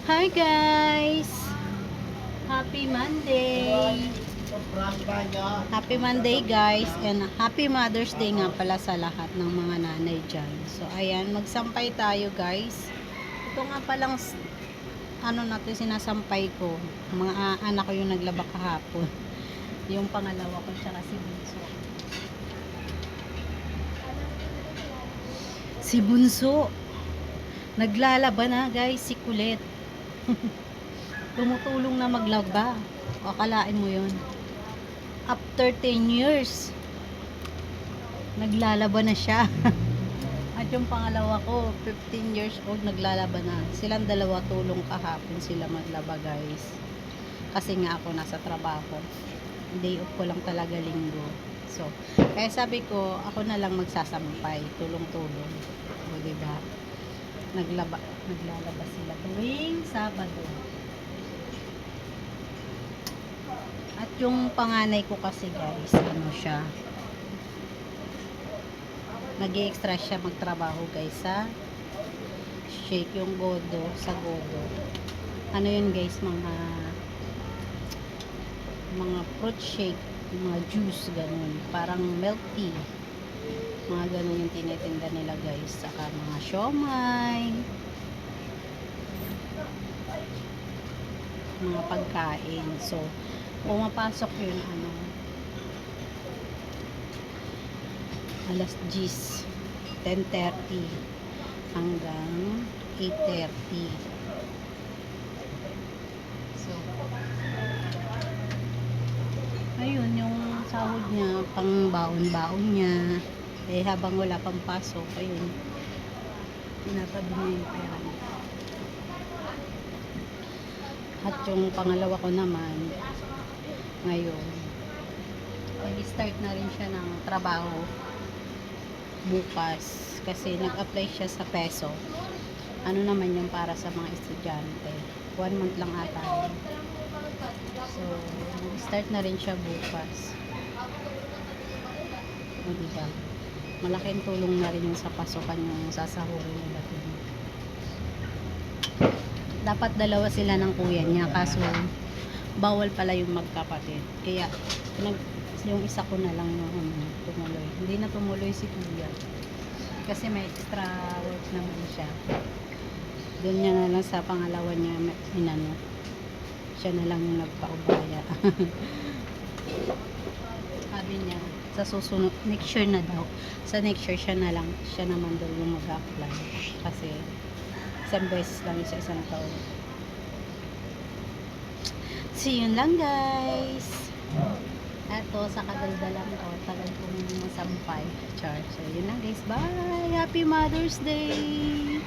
Hi guys! Happy Monday! Happy Monday guys, and Happy Mother's Day nga pala sa lahat ng mga nanay dyan. So ayan, magsampay tayo guys. Ito nga palang ano natin sinasampay ko. Mga anak ko yung naglaba kahapon. Yung pangalawa ko tsaka si Bunso. Si Bunso naglalaba na guys, si Kulit. Tumutulong na maglaba. O, akalain mo yun. After 10 years, naglalaba na siya. At yung pangalawa ko, 15 years old, naglalaba na. Silang dalawa tulong kahapon sila maglaba guys. Kasi nga ako nasa trabaho. Day off ko lang talaga linggo. So, kaya sabi ko, ako na lang magsasampay. Tulong-tulong. O, diba? Naglalaba sila tuwing Sabado. At yung panganay ko kasi guys, ano siya, nag-i-extra siya magtrabaho guys sa shake, yung godo, sa godo. Ano yun guys, mga fruit shake, mga juice, ganun. Parang milk tea. Mga ganun yung tinitinda nila guys. Saka mga siomay, mga pagkain. So, pumapasok yun alas 10:30 hanggang 8:30. So, ayun yung sahod niya, pang baon-baon niya. Eh, habang wala pang pasok, ayun, tinatabi niya yung pera niya. At yung pangalawa ko naman, ngayon, mag-start na rin siya ng trabaho bukas. Kasi nag-apply siya sa peso. Ano naman yung para sa mga estudyante. 1 month lang ata yun. So, mag-start na rin siya bukas. O, diba? Malaking tulong na rin yung sa pasukan yung sasahurin nila. Dapat dalawa sila ng kuya niya, kaso bawal pala yung magkapatid. Kaya yung isa ko na lang yung tumuloy. Hindi na tumuloy si kuya. Kasi may extra work naman siya. Doon niya na lang sa pangalawa niya inano. Siya na lang yung nagpaubaya. Sabi niya, sa susunod, next year na daw. Sa next year siya naman daw yung mag-apply. Kasi isang beses lang sa isang taon. See yun lang guys. Eto sa kadaldalan ko, tagal kong sampay. Char. So yun lang guys. Bye! Happy Mother's Day!